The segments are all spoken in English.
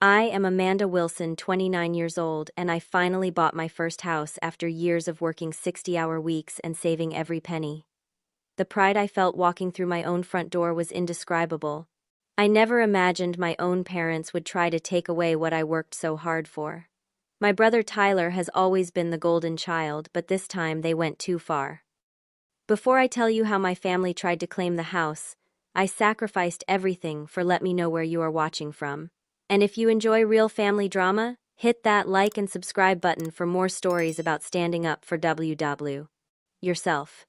I am Amanda Wilson, 29 years old, and I finally bought my first house after years of working 60-hour weeks and saving every penny. The pride I felt walking through my own front door was indescribable. I never imagined my own parents would try to take away what I worked so hard for. My brother Tyler has always been the golden child, but this time they went too far. Before I tell you how my family tried to claim the house, I sacrificed everything for let me know where you are watching from. And if you enjoy real family drama, hit that like and subscribe button for more stories about standing up for yourself.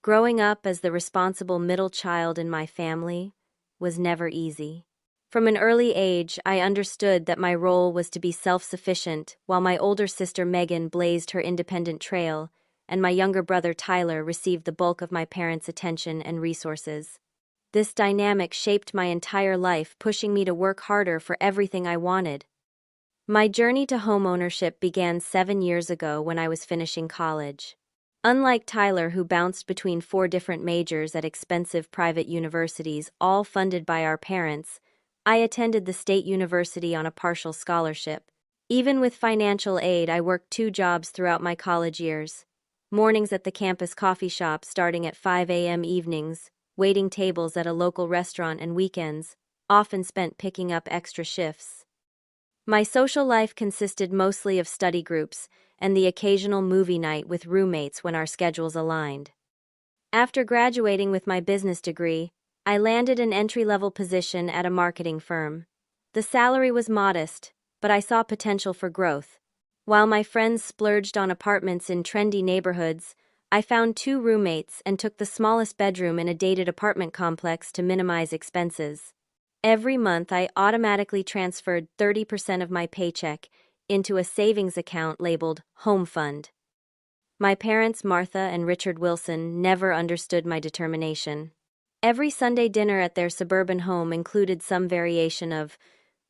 Growing up as the responsible middle child in my family was never easy. From an early age, I understood that my role was to be self-sufficient, while my older sister Megan blazed her independent trail, and my younger brother Tyler received the bulk of my parents' attention and resources. This dynamic shaped my entire life, pushing me to work harder for everything I wanted. My journey to homeownership began 7 years ago when I was finishing college. Unlike Tyler, who bounced between 4 different majors at expensive private universities, all funded by our parents, I attended the state university on a partial scholarship. Even with financial aid, I worked 2 jobs throughout my college years. Mornings at the campus coffee shop starting at 5 a.m. evenings, waiting tables at a local restaurant, and weekends, often spent picking up extra shifts. My social life consisted mostly of study groups and the occasional movie night with roommates when our schedules aligned. After graduating with my business degree, I landed an entry-level position at a marketing firm. The salary was modest, but I saw potential for growth. While my friends splurged on apartments in trendy neighborhoods, I found 2 roommates and took the smallest bedroom in a dated apartment complex to minimize expenses. Every month, I automatically transferred 30% of my paycheck into a savings account labeled Home Fund. My parents, Martha and Richard Wilson, never understood my determination. Every Sunday dinner at their suburban home included some variation of,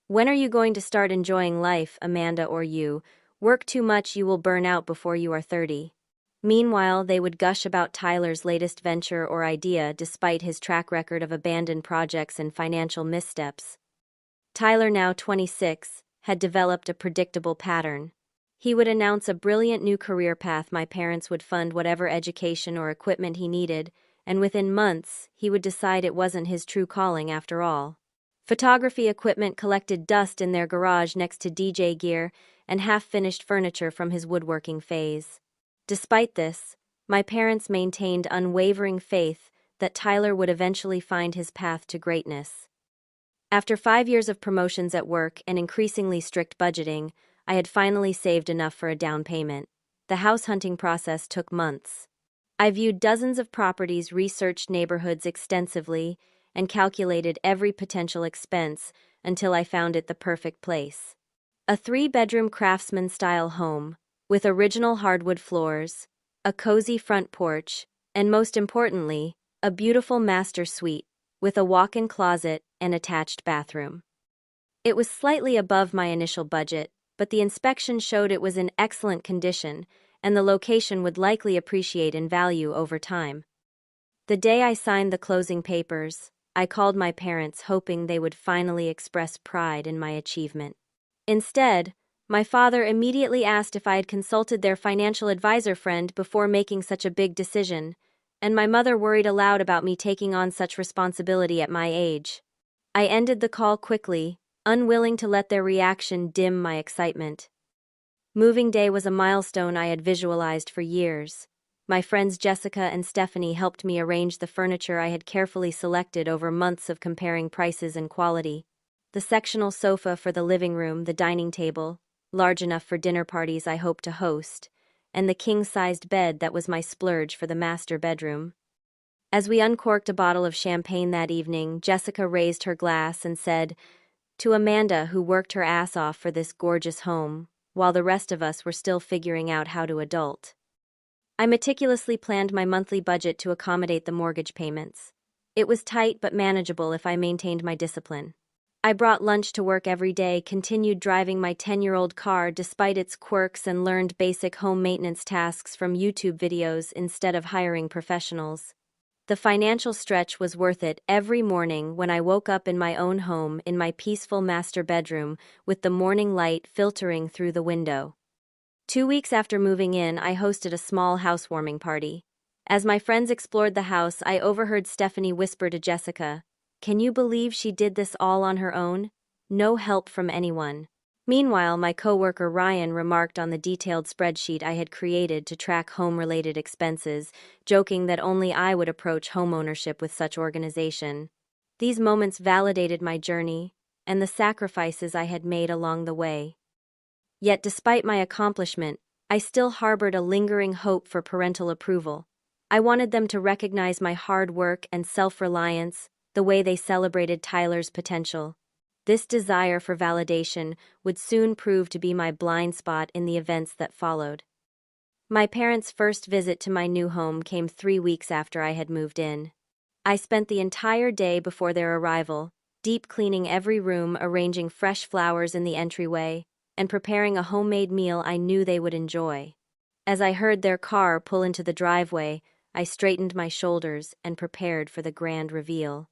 "When are you going to start enjoying life, Amanda?" or "You work too much, you will burn out before you are 30. Meanwhile, they would gush about Tyler's latest venture or idea despite his track record of abandoned projects and financial missteps. Tyler, now 26, had developed a predictable pattern. He would announce a brilliant new career path, my parents would fund whatever education or equipment he needed, and within months, he would decide it wasn't his true calling after all. Photography equipment collected dust in their garage next to DJ gear and half-finished furniture from his woodworking phase. Despite this, my parents maintained unwavering faith that Tyler would eventually find his path to greatness. After 5 years of promotions at work and increasingly strict budgeting, I had finally saved enough for a down payment. The house hunting process took months. I viewed dozens of properties, researched neighborhoods extensively, and calculated every potential expense until I found it the perfect place. A 3-bedroom craftsman-style home, with original hardwood floors, a cozy front porch, and most importantly, a beautiful master suite, with a walk-in closet and attached bathroom. It was slightly above my initial budget, but the inspection showed it was in excellent condition, and the location would likely appreciate in value over time. The day I signed the closing papers, I called my parents hoping they would finally express pride in my achievement. Instead, my father immediately asked if I had consulted their financial advisor friend before making such a big decision, and my mother worried aloud about me taking on such responsibility at my age. I ended the call quickly, unwilling to let their reaction dim my excitement. Moving day was a milestone I had visualized for years. My friends Jessica and Stephanie helped me arrange the furniture I had carefully selected over months of comparing prices and quality. The sectional sofa for the living room, the dining table, large enough for dinner parties I hoped to host, and the king-sized bed that was my splurge for the master bedroom. As we uncorked a bottle of champagne that evening, Jessica raised her glass and said, "To Amanda, who worked her ass off for this gorgeous home, while the rest of us were still figuring out how to adult." I meticulously planned my monthly budget to accommodate the mortgage payments. It was tight but manageable if I maintained my discipline. I brought lunch to work every day, continued driving my 10-year-old car despite its quirks, and learned basic home maintenance tasks from YouTube videos instead of hiring professionals. The financial stretch was worth it every morning when I woke up in my own home in my peaceful master bedroom with the morning light filtering through the window. 2 weeks after moving in, I hosted a small housewarming party. As my friends explored the house, I overheard Stephanie whisper to Jessica, "Can you believe she did this all on her own? No help from anyone." Meanwhile, my coworker Ryan remarked on the detailed spreadsheet I had created to track home-related expenses, joking that only I would approach homeownership with such organization. These moments validated my journey and the sacrifices I had made along the way. Yet despite my accomplishment, I still harbored a lingering hope for parental approval. I wanted them to recognize my hard work and self-reliance the way they celebrated Tyler's potential. This desire for validation would soon prove to be my blind spot in the events that followed. My parents' first visit to my new home came 3 weeks after I had moved in. I spent the entire day before their arrival, deep cleaning every room, arranging fresh flowers in the entryway, and preparing a homemade meal I knew they would enjoy. As I heard their car pull into the driveway, I straightened my shoulders and prepared for the grand reveal.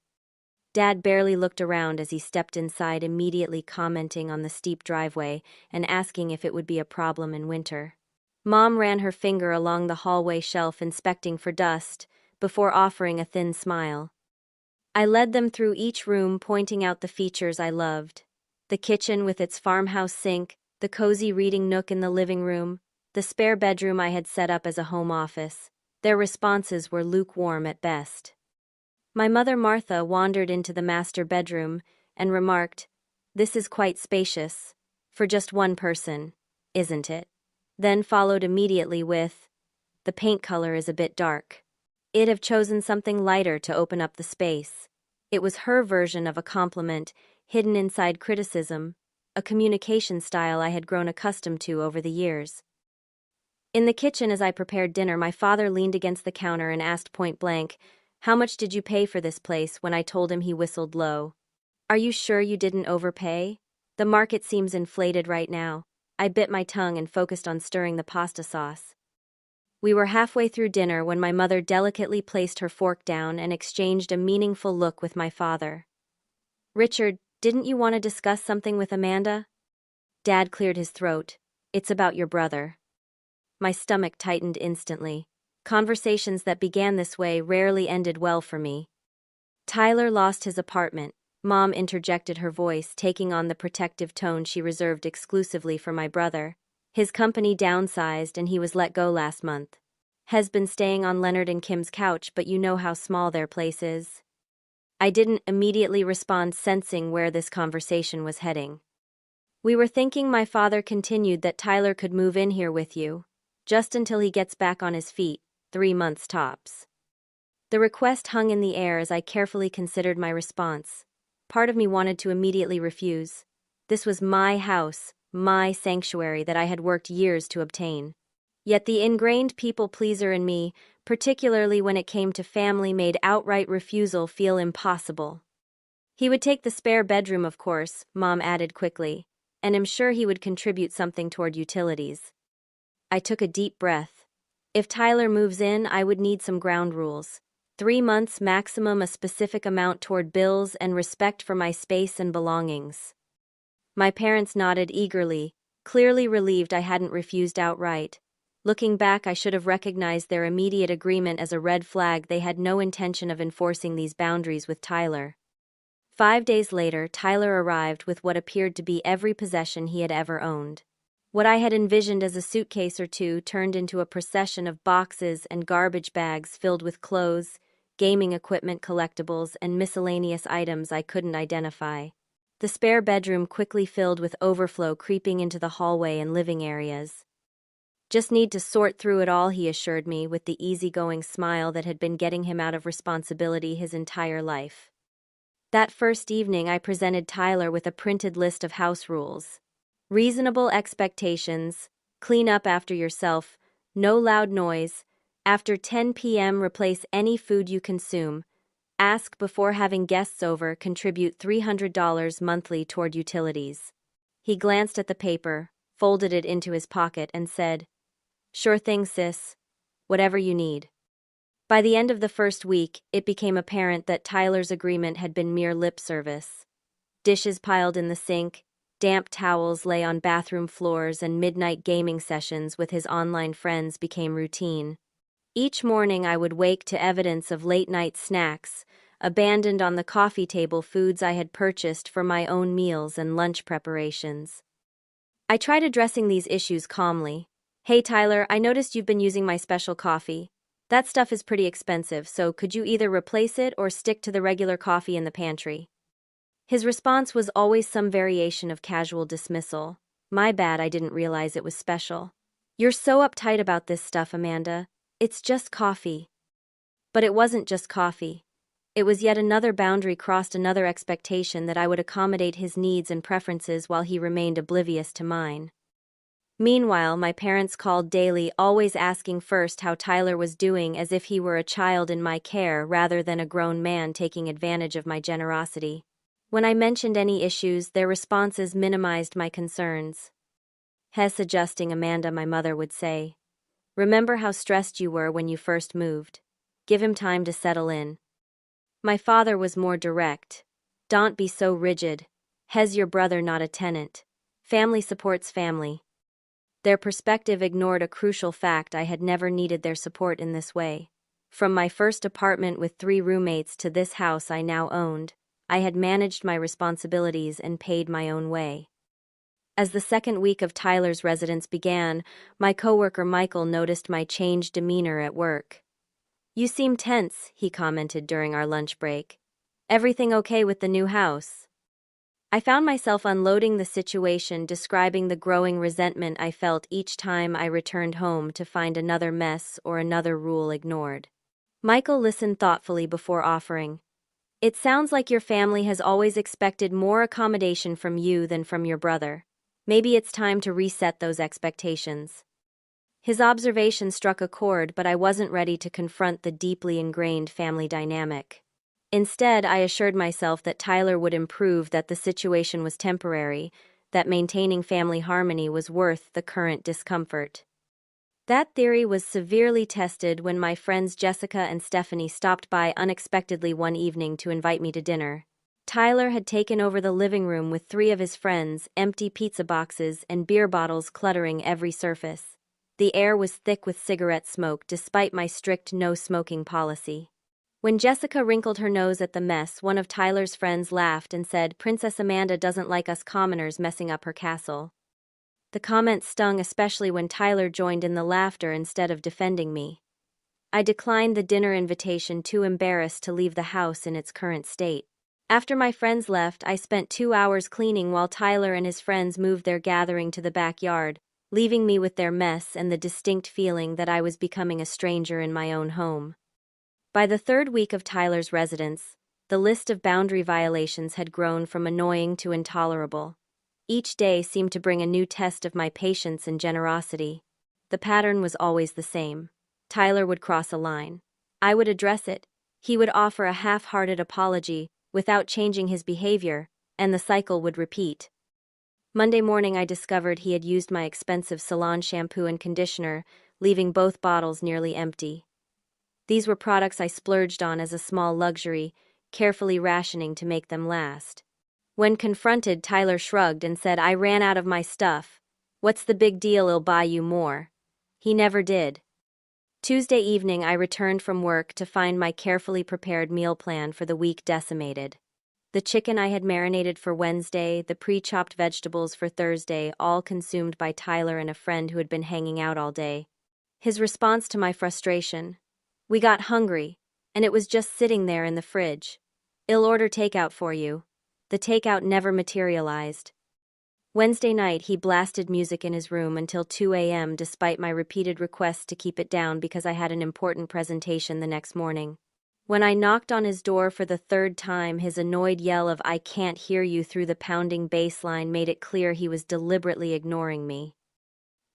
Dad barely looked around as he stepped inside, immediately commenting on the steep driveway and asking if it would be a problem in winter. Mom ran her finger along the hallway shelf, inspecting for dust, before offering a thin smile. I led them through each room, pointing out the features I loved. The kitchen with its farmhouse sink, the cozy reading nook in the living room, the spare bedroom I had set up as a home office. Their responses were lukewarm at best. My mother Martha wandered into the master bedroom and remarked, "This is quite spacious, for just one person, isn't it?" Then followed immediately with, "The paint color is a bit dark. I'd have chosen something lighter to open up the space." It was her version of a compliment, hidden inside criticism, a communication style I had grown accustomed to over the years. In the kitchen, as I prepared dinner, my father leaned against the counter and asked point blank, "How much did you pay for this place?" When I told him, he whistled low. "Are you sure you didn't overpay? The market seems inflated right now." I bit my tongue and focused on stirring the pasta sauce. We were halfway through dinner when my mother delicately placed her fork down and exchanged a meaningful look with my father. "Richard, didn't you want to discuss something with Amanda?" Dad cleared his throat. "It's about your brother." My stomach tightened instantly. Conversations that began this way rarely ended well for me. "Tyler lost his apartment," Mom interjected, her voice taking on the protective tone she reserved exclusively for my brother. "His company downsized and he was let go last month. Has been staying on Leonard and Kim's couch, but you know how small their place is." I didn't immediately respond, sensing where this conversation was heading. "We were thinking," my father continued, "that Tyler could move in here with you, just until he gets back on his feet, 3 months tops." The request hung in the air as I carefully considered my response. Part of me wanted to immediately refuse. This was my house, my sanctuary that I had worked years to obtain. Yet the ingrained people-pleaser in me, particularly when it came to family, made outright refusal feel impossible. "He would take the spare bedroom, of course," Mom added quickly, "and I'm sure he would contribute something toward utilities." I took a deep breath. If Tyler moves in, I would need some ground rules. 3 months maximum, a specific amount toward bills, and respect for my space and belongings. My parents nodded eagerly, clearly relieved I hadn't refused outright. Looking back, I should have recognized their immediate agreement as a red flag. They had no intention of enforcing these boundaries with Tyler. 5 days later, Tyler arrived with what appeared to be every possession he had ever owned. What I had envisioned as a suitcase or two turned into a procession of boxes and garbage bags filled with clothes, gaming equipment, collectibles, and miscellaneous items I couldn't identify. The spare bedroom quickly filled with overflow, creeping into the hallway and living areas. "Just need to sort through it all," he assured me with the easygoing smile that had been getting him out of responsibility his entire life. That first evening, I presented Tyler with a printed list of house rules. Reasonable expectations, clean up after yourself, no loud noise, after 10 p.m. replace any food you consume, ask before having guests over, contribute $300 monthly toward utilities. He glanced at the paper, folded it into his pocket, and said, "Sure thing, sis. Whatever you need." By the end of the first week, it became apparent that Tyler's agreement had been mere lip service. Dishes piled in the sink, damp towels lay on bathroom floors, and midnight gaming sessions with his online friends became routine. Each morning I would wake to evidence of late-night snacks, abandoned on the coffee table foods I had purchased for my own meals and lunch preparations. I tried addressing these issues calmly. "Hey Tyler, I noticed you've been using my special coffee. That stuff is pretty expensive, so could you either replace it or stick to the regular coffee in the pantry?" His response was always some variation of casual dismissal. "My bad, I didn't realize it was special. You're so uptight about this stuff, Amanda. It's just coffee." But it wasn't just coffee. It was yet another boundary crossed, another expectation that I would accommodate his needs and preferences while he remained oblivious to mine. Meanwhile, my parents called daily, always asking first how Tyler was doing, as if he were a child in my care rather than a grown man taking advantage of my generosity. When I mentioned any issues, their responses minimized my concerns. "Hess adjusting, Amanda," my mother would say. "Remember how stressed you were when you first moved. Give him time to settle in." My father was more direct. "Don't be so rigid. Hes your brother, not a tenant. Family supports family." Their perspective ignored a crucial fact: I had never needed their support in this way. From my first apartment with 3 roommates to this house I now owned, I had managed my responsibilities and paid my own way. As the second week of Tyler's residence began, my coworker Michael noticed my changed demeanor at work. "You seem tense," he commented during our lunch break. "Everything okay with the new house?" I found myself unloading the situation, describing the growing resentment I felt each time I returned home to find another mess or another rule ignored. Michael listened thoughtfully before offering, "It sounds like your family has always expected more accommodation from you than from your brother. Maybe it's time to reset those expectations." His observation struck a chord, but I wasn't ready to confront the deeply ingrained family dynamic. Instead, I assured myself that Tyler would improve, that the situation was temporary, that maintaining family harmony was worth the current discomfort. That theory was severely tested when my friends Jessica and Stephanie stopped by unexpectedly one evening to invite me to dinner. Tyler had taken over the living room with 3 of his friends, empty pizza boxes and beer bottles cluttering every surface. The air was thick with cigarette smoke despite my strict no-smoking policy. When Jessica wrinkled her nose at the mess, one of Tyler's friends laughed and said, "Princess Amanda doesn't like us commoners messing up her castle." The comment stung, especially when Tyler joined in the laughter instead of defending me. I declined the dinner invitation, too embarrassed to leave the house in its current state. After my friends left, I spent 2 hours cleaning while Tyler and his friends moved their gathering to the backyard, leaving me with their mess and the distinct feeling that I was becoming a stranger in my own home. By the 3rd week of Tyler's residence, the list of boundary violations had grown from annoying to intolerable. Each day seemed to bring a new test of my patience and generosity. The pattern was always the same. Tyler would cross a line. I would address it. He would offer a half-hearted apology without changing his behavior, and the cycle would repeat. Monday morning I discovered he had used my expensive salon shampoo and conditioner, leaving both bottles nearly empty. These were products I splurged on as a small luxury, carefully rationing to make them last. When confronted, Tyler shrugged and said, "I ran out of my stuff. What's the big deal? I'll buy you more." He never did. Tuesday evening, I returned from work to find my carefully prepared meal plan for the week decimated. The chicken I had marinated for Wednesday, the pre-chopped vegetables for Thursday, all consumed by Tyler and a friend who had been hanging out all day. His response to my frustration: "We got hungry, and it was just sitting there in the fridge. I'll order takeout for you." The takeout never materialized. Wednesday night, he blasted music in his room until 2 a.m. despite my repeated requests to keep it down because I had an important presentation the next morning. When I knocked on his door for the 3rd time, his annoyed yell of "I can't hear you" through the pounding bass line made it clear he was deliberately ignoring me.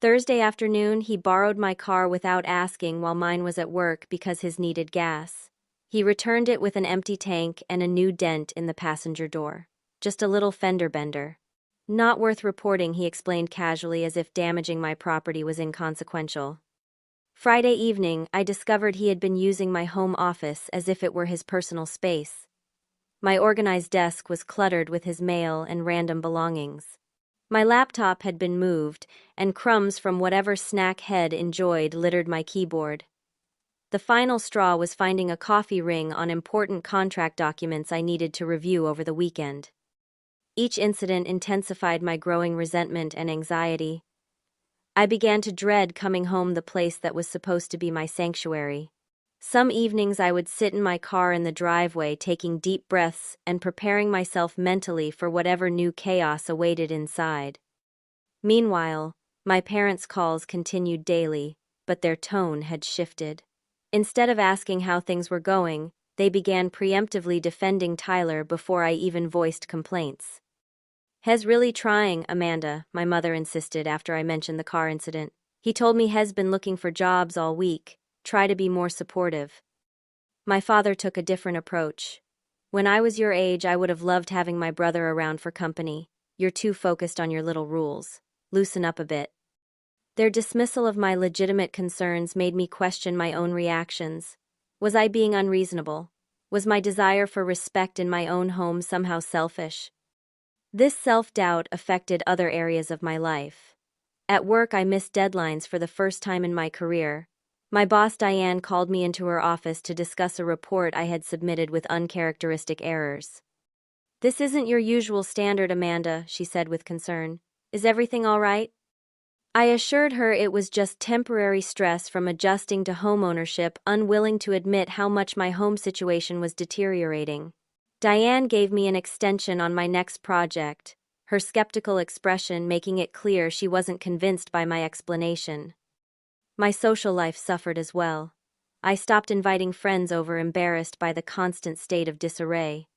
Thursday afternoon, he borrowed my car without asking while mine was at work because his needed gas. He returned it with an empty tank and a new dent in the passenger door. "Just a little fender bender. Not worth reporting," he explained casually, as if damaging my property was inconsequential. Friday evening, I discovered he had been using my home office as if it were his personal space. My organized desk was cluttered with his mail and random belongings. My laptop had been moved, and crumbs from whatever snack Head enjoyed littered my keyboard. The final straw was finding a coffee ring on important contract documents I needed to review over the weekend. Each incident intensified my growing resentment and anxiety. I began to dread coming home, the place that was supposed to be my sanctuary. Some evenings I would sit in my car in the driveway, taking deep breaths and preparing myself mentally for whatever new chaos awaited inside. Meanwhile, my parents' calls continued daily, but their tone had shifted. Instead of asking how things were going, they began preemptively defending Tyler before I even voiced complaints. "Hes really trying, Amanda," my mother insisted after I mentioned the car incident. "He told me Hes been looking for jobs all week. Try to be more supportive." My father took a different approach. "When I was your age, I would have loved having my brother around for company. You're too focused on your little rules. Loosen up a bit." Their dismissal of my legitimate concerns made me question my own reactions. Was I being unreasonable? Was my desire for respect in my own home somehow selfish? This self-doubt affected other areas of my life. At work, I missed deadlines for the first time in my career. My boss Diane called me into her office to discuss a report I had submitted with uncharacteristic errors. "This isn't your usual standard, Amanda," she said with concern. "Is everything all right?" I assured her it was just temporary stress from adjusting to homeownership, unwilling to admit how much my home situation was deteriorating. Diane gave me an extension on my next project, her skeptical expression making it clear she wasn't convinced by my explanation. My social life suffered as well. I stopped inviting friends over, embarrassed by the constant state of disarray.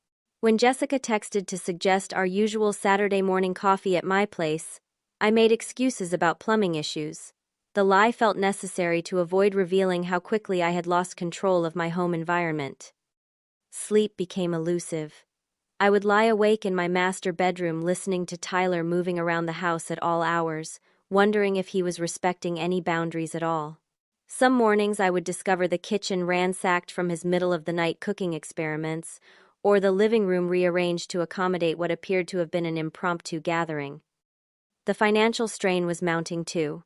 When Jessica texted to suggest our usual Saturday morning coffee at my place, I made excuses about plumbing issues. The lie felt necessary to avoid revealing how quickly I had lost control of my home environment. Sleep became elusive. I would lie awake in my master bedroom listening to Tyler moving around the house at all hours, wondering if he was respecting any boundaries at all. Some mornings I would discover the kitchen ransacked from his middle-of-the-night cooking experiments, or the living room rearranged to accommodate what appeared to have been an impromptu gathering. The financial strain was mounting too.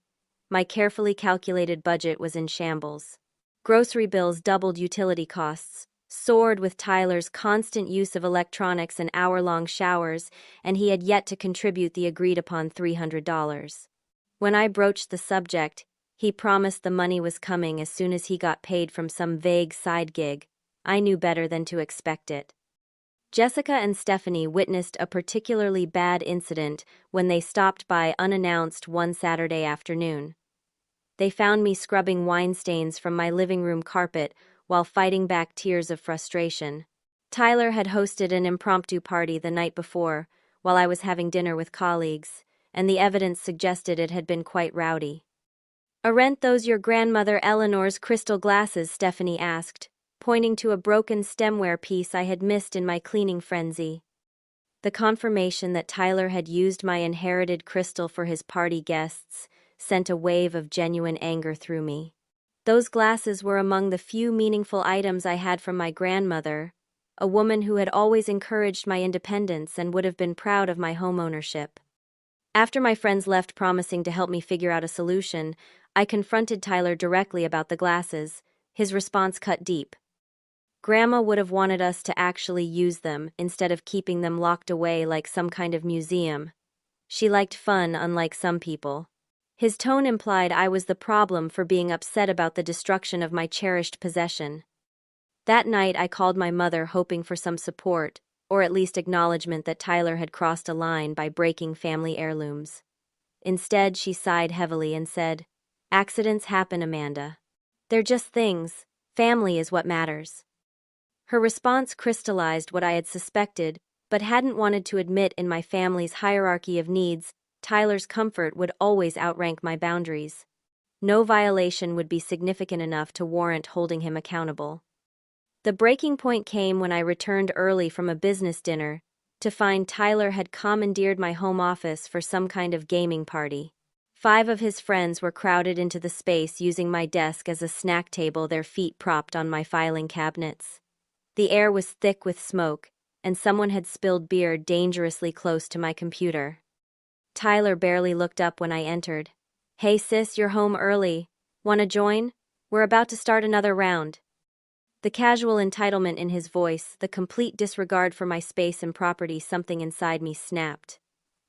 My carefully calculated budget was in shambles. Grocery bills doubled, utility costs soared with Tyler's constant use of electronics and hour-long showers, and he had yet to contribute the agreed-upon $300. When I broached the subject, he promised the money was coming as soon as he got paid from some vague side gig. I knew better than to expect it. Jessica and Stephanie witnessed a particularly bad incident when they stopped by unannounced one Saturday afternoon. They found me scrubbing wine stains from my living room carpet while fighting back tears of frustration. Tyler had hosted an impromptu party the night before, while I was having dinner with colleagues, and the evidence suggested it had been quite rowdy. "Aren't those your grandmother Eleanor's crystal glasses?" Stephanie asked, pointing to a broken stemware piece I had missed in my cleaning frenzy. The confirmation that Tyler had used my inherited crystal for his party guests sent a wave of genuine anger through me. Those glasses were among the few meaningful items I had from my grandmother, a woman who had always encouraged my independence and would have been proud of my home ownership. After my friends left promising to help me figure out a solution, I confronted Tyler directly about the glasses. His response cut deep. "Grandma would have wanted us to actually use them instead of keeping them locked away like some kind of museum. She liked fun, unlike some people." His tone implied I was the problem for being upset about the destruction of my cherished possession. That night I called my mother, hoping for some support, or at least acknowledgement that Tyler had crossed a line by breaking family heirlooms. Instead, she sighed heavily and said, "Accidents happen, Amanda. They're just things. Family is what matters." Her response crystallized what I had suspected, but hadn't wanted to admit. In my family's hierarchy of needs, Tyler's comfort would always outrank my boundaries. No violation would be significant enough to warrant holding him accountable. The breaking point came when I returned early from a business dinner to find Tyler had commandeered my home office for some kind of gaming party. 5 of his friends were crowded into the space using my desk as a snack table, their feet propped on my filing cabinets. The air was thick with smoke, and someone had spilled beer dangerously close to my computer. Tyler barely looked up when I entered. "Hey sis, you're home early. Wanna join? We're about to start another round." The casual entitlement in his voice, the complete disregard for my space and property, something inside me snapped.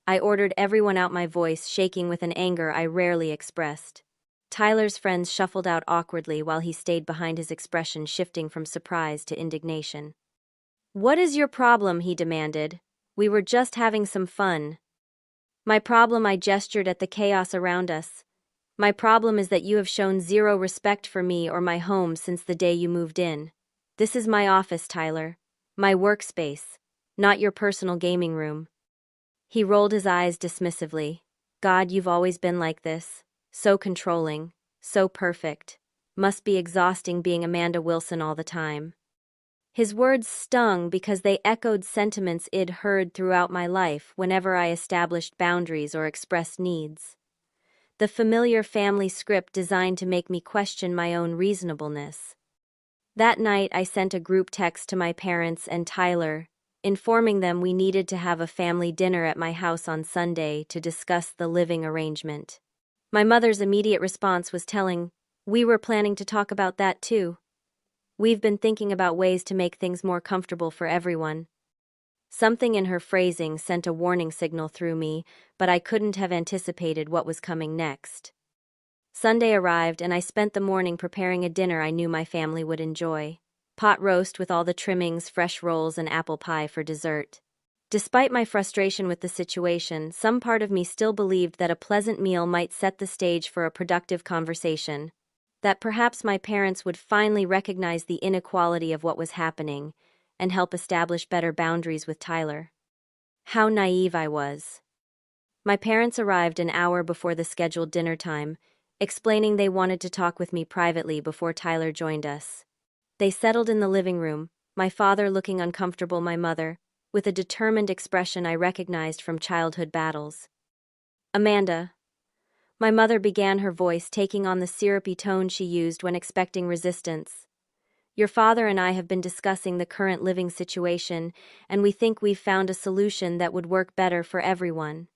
I ordered everyone out, my voice shaking with an anger I rarely expressed. Tyler's friends shuffled out awkwardly while he stayed behind, his expression shifting from surprise to indignation. "What is your problem?" he demanded. "We were just having some fun." "My problem," I gestured at the chaos around us. "My problem is that you have shown zero respect for me or my home since the day you moved in. This is my office, Tyler. My workspace, not your personal gaming room." He rolled his eyes dismissively. "God, you've always been like this. So controlling, so perfect. Must be exhausting being Amanda Wilson all the time." His words stung because they echoed sentiments I'd heard throughout my life whenever I established boundaries or expressed needs. The familiar family script designed to make me question my own reasonableness. That night, I sent a group text to my parents and Tyler, informing them we needed to have a family dinner at my house on Sunday to discuss the living arrangement. My mother's immediate response was telling, "We were planning to talk about that too. We've been thinking about ways to make things more comfortable for everyone." Something in her phrasing sent a warning signal through me, but I couldn't have anticipated what was coming next. Sunday arrived, and I spent the morning preparing a dinner I knew my family would enjoy. Pot roast with all the trimmings, fresh rolls, and apple pie for dessert. Despite my frustration with the situation, some part of me still believed that a pleasant meal might set the stage for a productive conversation. That perhaps my parents would finally recognize the inequality of what was happening and help establish better boundaries with Tyler. How naive I was. My parents arrived an hour before the scheduled dinner time, explaining they wanted to talk with me privately before Tyler joined us. They settled in the living room, my father looking uncomfortable, my mother, with a determined expression I recognized from childhood battles. "Amanda," my mother began, her voice taking on the syrupy tone she used when expecting resistance. "Your father and I have been discussing the current living situation, and we think we've found a solution that would work better for everyone."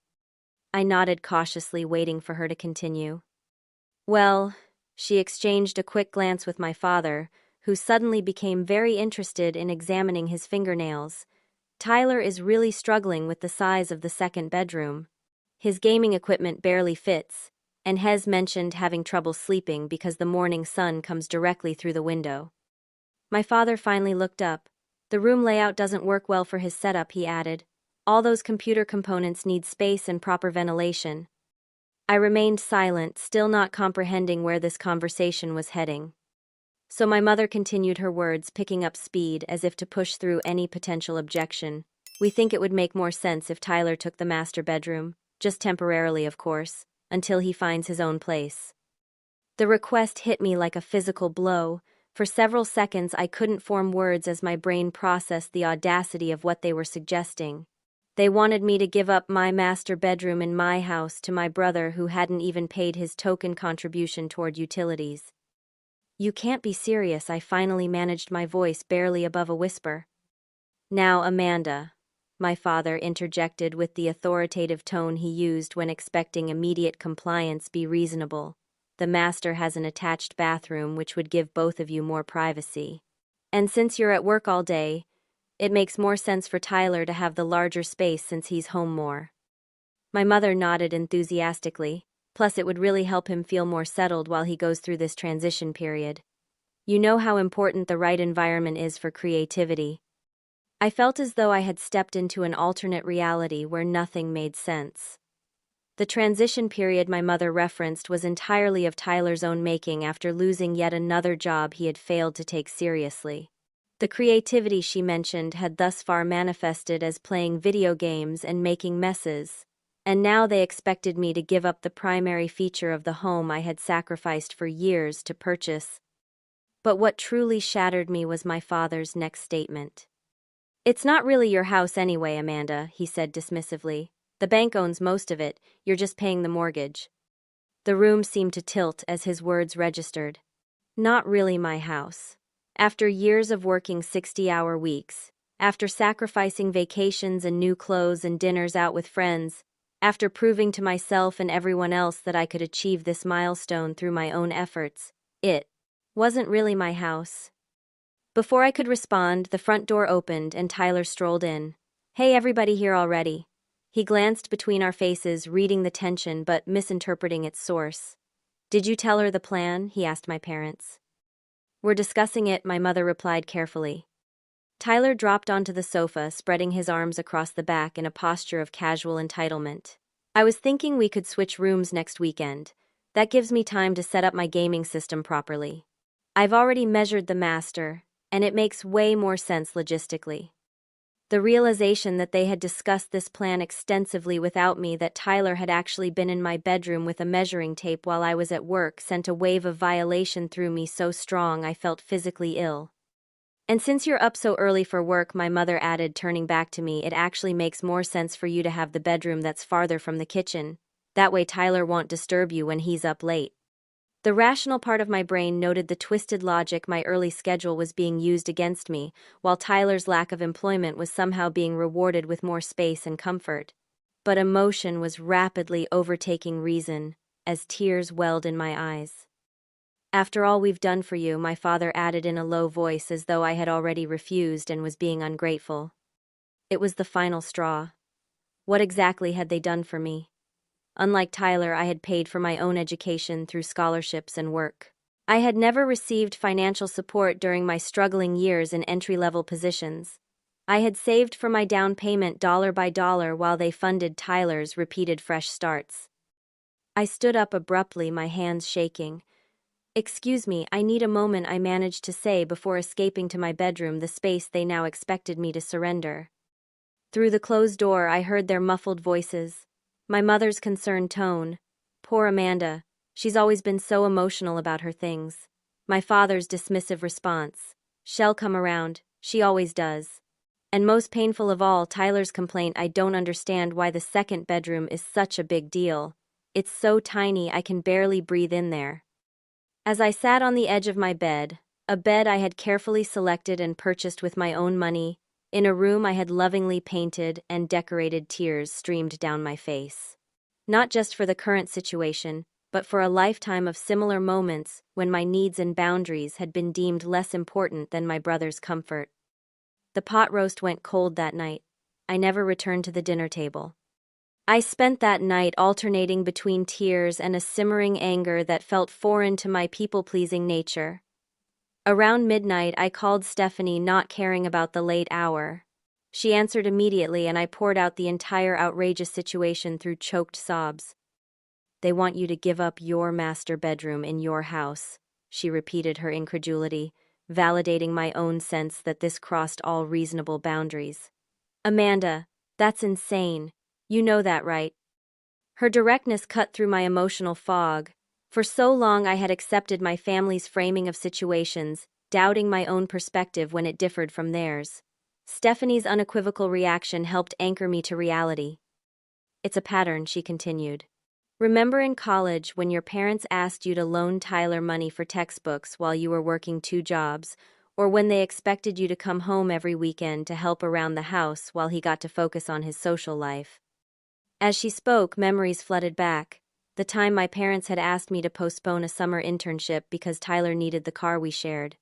I nodded cautiously, waiting for her to continue. "Well," she exchanged a quick glance with my father, who suddenly became very interested in examining his fingernails. "Tyler is really struggling with the size of the second bedroom. His gaming equipment barely fits, and Hez mentioned having trouble sleeping because the morning sun comes directly through the window." My father finally looked up. "The room layout doesn't work well for his setup," he added. "All those computer components need space and proper ventilation." I remained silent, still not comprehending where this conversation was heading. So my mother continued her words, picking up speed as if to push through any potential objection. "We think it would make more sense if Tyler took the master bedroom, just temporarily, of course, until he finds his own place." The request hit me like a physical blow. For several seconds I couldn't form words as my brain processed the audacity of what they were suggesting. They wanted me to give up my master bedroom in my house to my brother, who hadn't even paid his token contribution toward utilities. "You can't be serious," I finally managed, my voice barely above a whisper. "Now, Amanda," my father interjected with the authoritative tone he used when expecting immediate compliance, "be reasonable. The master has an attached bathroom which would give both of you more privacy. And since you're at work all day, it makes more sense for Tyler to have the larger space since he's home more." My mother nodded enthusiastically, "Plus it would really help him feel more settled while he goes through this transition period. You know how important the right environment is for creativity." I felt as though I had stepped into an alternate reality where nothing made sense. The transition period my mother referenced was entirely of Tyler's own making after losing yet another job he had failed to take seriously. The creativity she mentioned had thus far manifested as playing video games and making messes, and now they expected me to give up the primary feature of the home I had sacrificed for years to purchase. But what truly shattered me was my father's next statement. "It's not really your house anyway, Amanda," he said dismissively. "The bank owns most of it, you're just paying the mortgage." The room seemed to tilt as his words registered. Not really my house. After years of working 60-hour weeks, after sacrificing vacations and new clothes and dinners out with friends, after proving to myself and everyone else that I could achieve this milestone through my own efforts, it wasn't really my house. Before I could respond, the front door opened and Tyler strolled in. "Hey, everybody here already." He glanced between our faces, reading the tension but misinterpreting its source. "Did you tell her the plan?" he asked my parents. "We're discussing it," my mother replied carefully. Tyler dropped onto the sofa, spreading his arms across the back in a posture of casual entitlement. "I was thinking we could switch rooms next weekend. That gives me time to set up my gaming system properly. I've already measured the master, and it makes way more sense logistically." The realization that they had discussed this plan extensively without me, that Tyler had actually been in my bedroom with a measuring tape while I was at work, sent a wave of violation through me so strong I felt physically ill. "And since you're up so early for work," my mother added, turning back to me, "it actually makes more sense for you to have the bedroom that's farther from the kitchen. That way Tyler won't disturb you when he's up late." The rational part of my brain noted the twisted logic: my early schedule was being used against me, while Tyler's lack of employment was somehow being rewarded with more space and comfort. But emotion was rapidly overtaking reason, as tears welled in my eyes. "After all we've done for you," my father added in a low voice, as though I had already refused and was being ungrateful. It was the final straw. What exactly had they done for me? Unlike Tyler, I had paid for my own education through scholarships and work. I had never received financial support during my struggling years in entry-level positions. I had saved for my down payment dollar by dollar while they funded Tyler's repeated fresh starts. I stood up abruptly, my hands shaking. "Excuse me, I need a moment," I managed to say before escaping to my bedroom, the space they now expected me to surrender. Through the closed door, I heard their muffled voices. My mother's concerned tone. "Poor Amanda. She's always been so emotional about her things." My father's dismissive response. "She'll come around. She always does." And most painful of all, Tyler's complaint: "I don't understand why the second bedroom is such a big deal. It's so tiny I can barely breathe in there." As I sat on the edge of my bed, a bed I had carefully selected and purchased with my own money, in a room I had lovingly painted and decorated, tears streamed down my face. Not just for the current situation, but for a lifetime of similar moments when my needs and boundaries had been deemed less important than my brother's comfort. The pot roast went cold that night. I never returned to the dinner table. I spent that night alternating between tears and a simmering anger that felt foreign to my people-pleasing nature. Around midnight, I called Stephanie, not caring about the late hour. She answered immediately, and I poured out the entire outrageous situation through choked sobs. "They want you to give up your master bedroom in your house," she repeated, her incredulity validating my own sense that this crossed all reasonable boundaries. "Amanda, that's insane. You know that, right?" Her directness cut through my emotional fog. For so long I had accepted my family's framing of situations, doubting my own perspective when it differed from theirs. Stephanie's unequivocal reaction helped anchor me to reality. "It's a pattern," she continued. "Remember in college when your parents asked you to loan Tyler money for textbooks while you were working 2 jobs, or when they expected you to come home every weekend to help around the house while he got to focus on his social life?" As she spoke, memories flooded back. The time my parents had asked me to postpone a summer internship because Tyler needed the car we shared.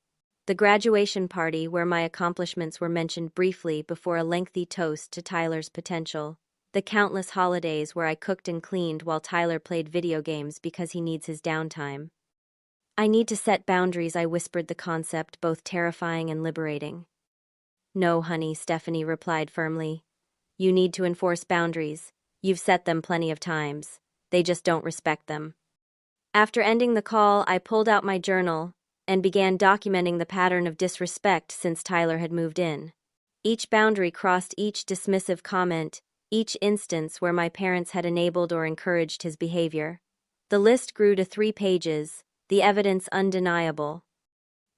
The graduation party where my accomplishments were mentioned briefly before a lengthy toast to Tyler's potential. The countless holidays where I cooked and cleaned while Tyler played video games because he needs his downtime. "I need to set boundaries," I whispered, the concept both terrifying and liberating. "No, honey," Stephanie replied firmly. "You need to enforce boundaries. You've set them plenty of times. They just don't respect them." After ending the call, I pulled out my journal and began documenting the pattern of disrespect since Tyler had moved in. Each boundary crossed, each dismissive comment, each instance where my parents had enabled or encouraged his behavior. The list grew to 3 pages, the evidence undeniable.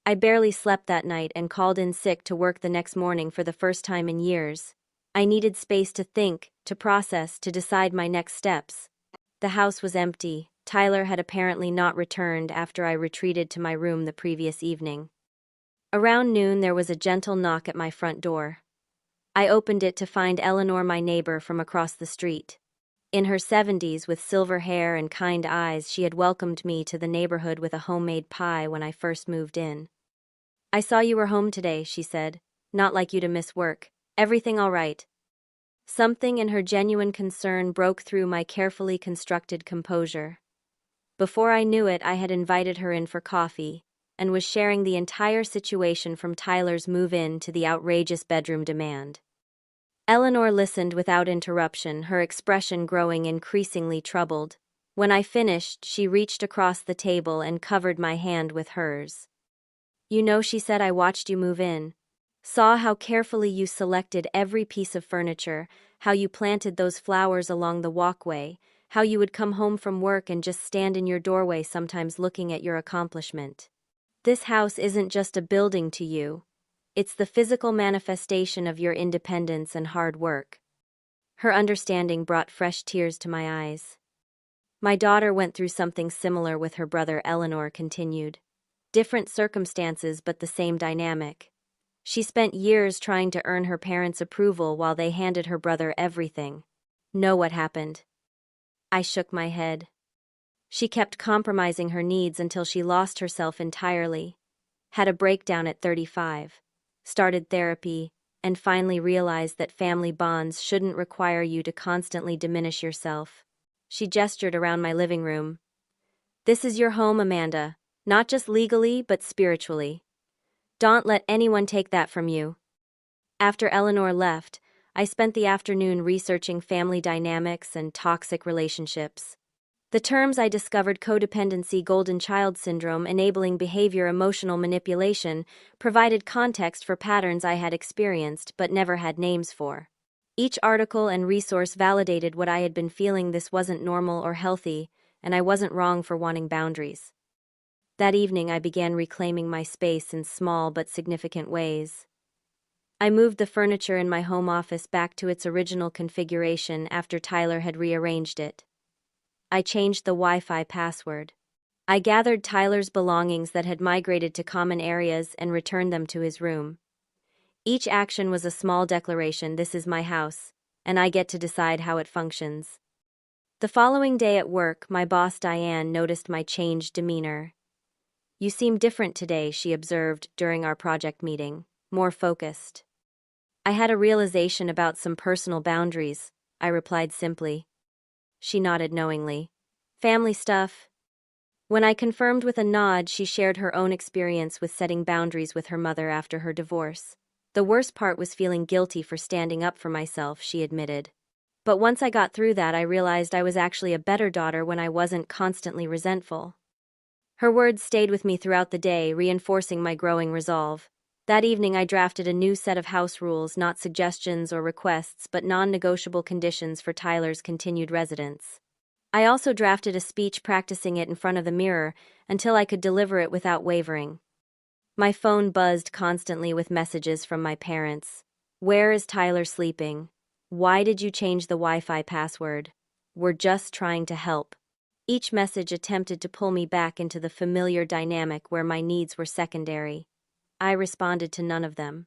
I barely slept that night and called in sick to work the next morning for the first time in years. I needed space to think, to process, to decide my next steps. The house was empty, Tyler had apparently not returned after I retreated to my room the previous evening. Around noon, there was a gentle knock at my front door. I opened it to find Eleanor, my neighbor from across the street. In her 70s, with silver hair and kind eyes, she had welcomed me to the neighborhood with a homemade pie when I first moved in. "I saw you were home today," she said. "Not like you to miss work. Everything all right?" Something in her genuine concern broke through my carefully constructed composure. Before I knew it, I had invited her in for coffee and was sharing the entire situation, from Tyler's move-in to the outrageous bedroom demand. Eleanor listened without interruption, her expression growing increasingly troubled. When I finished, she reached across the table and covered my hand with hers. "You know," she said, "I watched you move in. Saw how carefully you selected every piece of furniture, how you planted those flowers along the walkway, how you would come home from work and just stand in your doorway, sometimes looking at your accomplishment. This house isn't just a building to you. It's the physical manifestation of your independence and hard work." Her understanding brought fresh tears to my eyes. "My daughter went through something similar with her brother," Eleanor continued. "Different circumstances, but the same dynamic. She spent years trying to earn her parents' approval while they handed her brother everything. Know what happened?" I shook my head. "She kept compromising her needs until she lost herself entirely. Had a breakdown at 35. Started therapy, and finally realized that family bonds shouldn't require you to constantly diminish yourself." She gestured around my living room. "This is your home, Amanda, not just legally, but spiritually. Don't let anyone take that from you." After Eleanor left, I spent the afternoon researching family dynamics and toxic relationships. The terms I discovered: codependency, golden child syndrome, enabling behavior, emotional manipulation, provided context for patterns I had experienced but never had names for. Each article and resource validated what I had been feeling: this wasn't normal or healthy, and I wasn't wrong for wanting boundaries. That evening, I began reclaiming my space in small but significant ways. I moved the furniture in my home office back to its original configuration after Tyler had rearranged it. I changed the Wi-Fi password. I gathered Tyler's belongings that had migrated to common areas and returned them to his room. Each action was a small declaration: this is my house, and I get to decide how it functions. The following day at work, my boss Diane noticed my changed demeanor. "You seem different today," she observed during our project meeting. "More focused." "I had a realization about some personal boundaries," I replied simply. She nodded knowingly. "Family stuff?" When I confirmed with a nod, she shared her own experience with setting boundaries with her mother after her divorce. "The worst part was feeling guilty for standing up for myself," she admitted. "But once I got through that, I realized I was actually a better daughter when I wasn't constantly resentful." Her words stayed with me throughout the day, reinforcing my growing resolve. That evening, I drafted a new set of house rules: not suggestions or requests, but non-negotiable conditions for Tyler's continued residence. I also drafted a speech, practicing it in front of the mirror until I could deliver it without wavering. My phone buzzed constantly with messages from my parents. "Where is Tyler sleeping? Why did you change the Wi-Fi password? We're just trying to help." Each message attempted to pull me back into the familiar dynamic where my needs were secondary. I responded to none of them.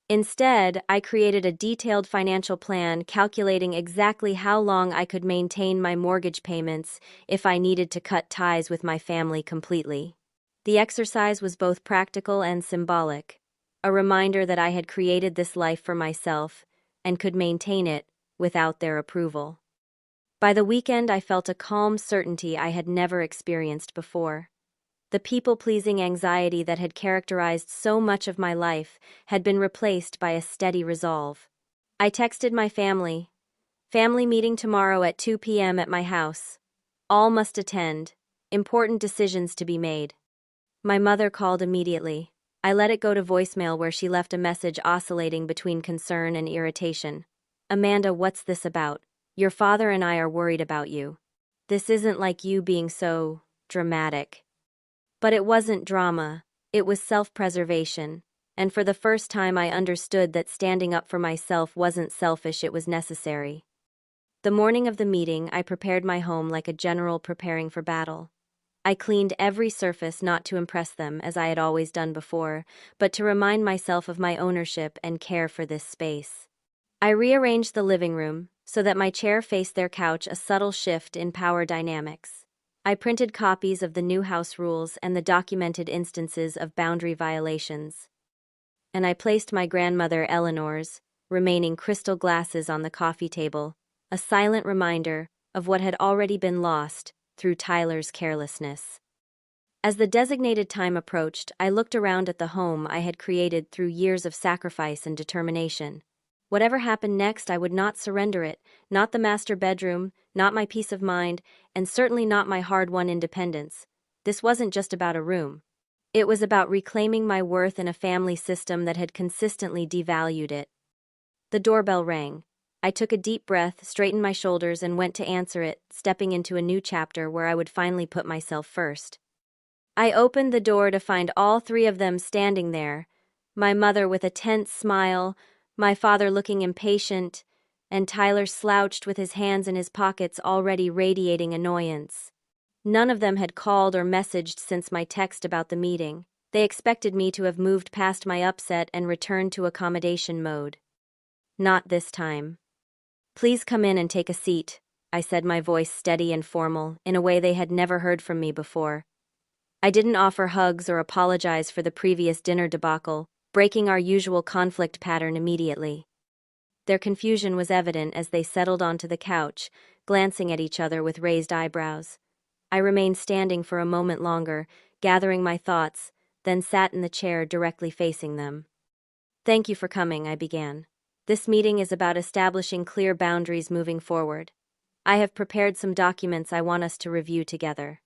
Instead, I created a detailed financial plan, calculating exactly how long I could maintain my mortgage payments if I needed to cut ties with my family completely. The exercise was both practical and symbolic, a reminder that I had created this life for myself and could maintain it without their approval. By the weekend, I felt a calm certainty I had never experienced before. The people-pleasing anxiety that had characterized so much of my life had been replaced by a steady resolve. I texted my family. "Family meeting tomorrow at 2 p.m. at my house. All must attend. Important decisions to be made." My mother called immediately. I let it go to voicemail, where she left a message oscillating between concern and irritation. "Amanda, what's this about? Your father and I are worried about you. This isn't like you being so dramatic." But it wasn't drama, it was self-preservation, and for the first time I understood that standing up for myself wasn't selfish, it was necessary. The morning of the meeting, I prepared my home like a general preparing for battle. I cleaned every surface not to impress them, as I had always done before, but to remind myself of my ownership and care for this space. I rearranged the living room so that my chair faced their couch, a subtle shift in power dynamics. I printed copies of the new house rules and the documented instances of boundary violations. And I placed my grandmother Eleanor's remaining crystal glasses on the coffee table, a silent reminder of what had already been lost through Tyler's carelessness. As the designated time approached, I looked around at the home I had created through years of sacrifice and determination. Whatever happened next, I would not surrender it, not the master bedroom, not my peace of mind, and certainly not my hard-won independence. This wasn't just about a room. It was about reclaiming my worth in a family system that had consistently devalued it. The doorbell rang. I took a deep breath, straightened my shoulders, and went to answer it, stepping into a new chapter where I would finally put myself first. I opened the door to find all three of them standing there, my mother with a tense smile, my father looking impatient, and Tyler slouched with his hands in his pockets, already radiating annoyance. None of them had called or messaged since my text about the meeting. They expected me to have moved past my upset and returned to accommodation mode. Not this time. "Please come in and take a seat," I said, my voice steady and formal, in a way they had never heard from me before. I didn't offer hugs or apologize for the previous dinner debacle, breaking our usual conflict pattern immediately. Their confusion was evident as they settled onto the couch, glancing at each other with raised eyebrows. I remained standing for a moment longer, gathering my thoughts, then sat in the chair directly facing them. "Thank you for coming," I began. "This meeting is about establishing clear boundaries moving forward. I have prepared some documents I want us to review together."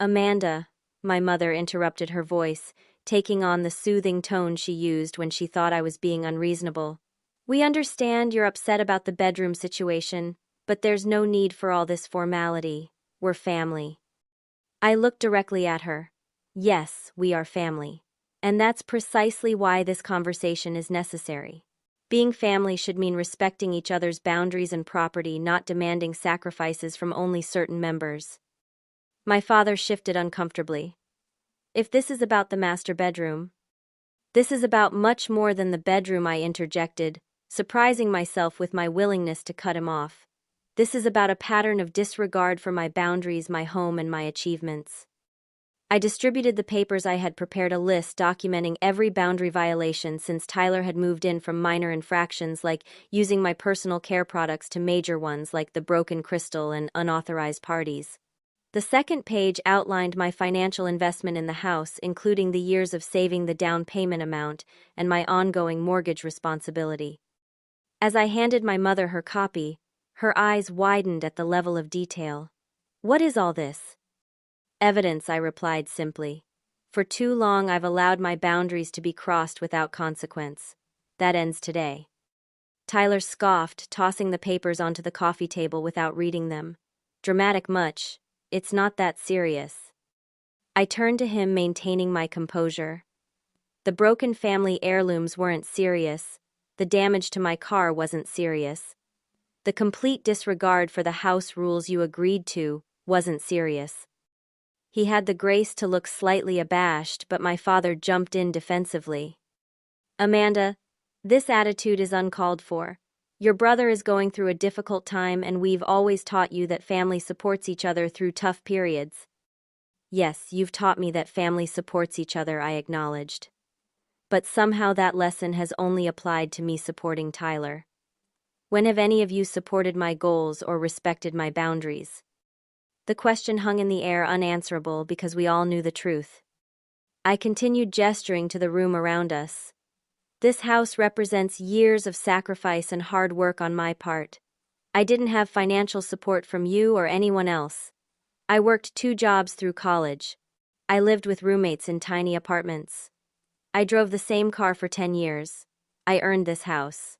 "Amanda," my mother interrupted, her voice taking on the soothing tone she used when she thought I was being unreasonable. "We understand you're upset about the bedroom situation, but there's no need for all this formality. We're family." I looked directly at her. Yes, we are family. And that's precisely why this conversation is necessary. Being family should mean respecting each other's boundaries and property, not demanding sacrifices from only certain members. My father shifted uncomfortably. "If this is about the master bedroom..." "This is about much more than the bedroom," I interjected, surprising myself with my willingness to cut him off. "This is about a pattern of disregard for my boundaries, my home, and my achievements." I distributed the papers. I had prepared a list documenting every boundary violation since Tyler had moved in, from minor infractions like using my personal care products to major ones like the broken crystal and unauthorized parties. The second page outlined my financial investment in the house, including the years of saving, the down payment amount, and my ongoing mortgage responsibility. As I handed my mother her copy, her eyes widened at the level of detail. "What is all this?" "Evidence," I replied simply. "For too long I've allowed my boundaries to be crossed without consequence. That ends today." Tyler scoffed, tossing the papers onto the coffee table without reading them. "Dramatic much? It's not that serious." I turned to him, maintaining my composure. "The broken family heirlooms weren't serious. The damage to my car wasn't serious. The complete disregard for the house rules you agreed to wasn't serious." He had the grace to look slightly abashed, but my father jumped in defensively. "Amanda, this attitude is uncalled for. Your brother is going through a difficult time, and we've always taught you that family supports each other through tough periods." "Yes, you've taught me that family supports each other," I acknowledged. "But somehow that lesson has only applied to me supporting Tyler. When have any of you supported my goals or respected my boundaries?" The question hung in the air, unanswerable, because we all knew the truth. I continued, gesturing to the room around us. "This house represents years of sacrifice and hard work on my part. I didn't have financial support from you or anyone else. I worked 2 jobs through college. I lived with roommates in tiny apartments. I drove the same car for 10 years. I earned this house.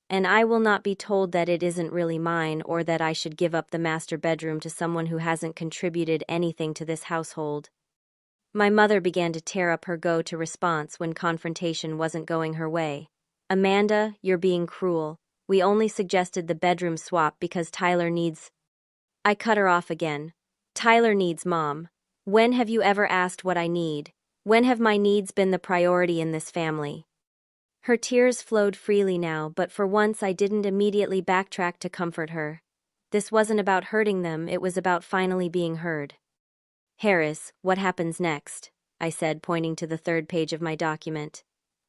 And I will not be told that it isn't really mine, or that I should give up the master bedroom to someone who hasn't contributed anything to this household." My mother began to tear up her go-to response when confrontation wasn't going her way. "Amanda, you're being cruel. We only suggested the bedroom swap because Tyler needs. I cut her off again. Tyler needs Mom. When have you ever asked what I need? When have my needs been the priority in this family? Her tears flowed freely now, but for once I didn't immediately backtrack to comfort her. This wasn't about hurting them, it was about finally being heard. Harris, what happens next? I said, pointing to the third page of my document.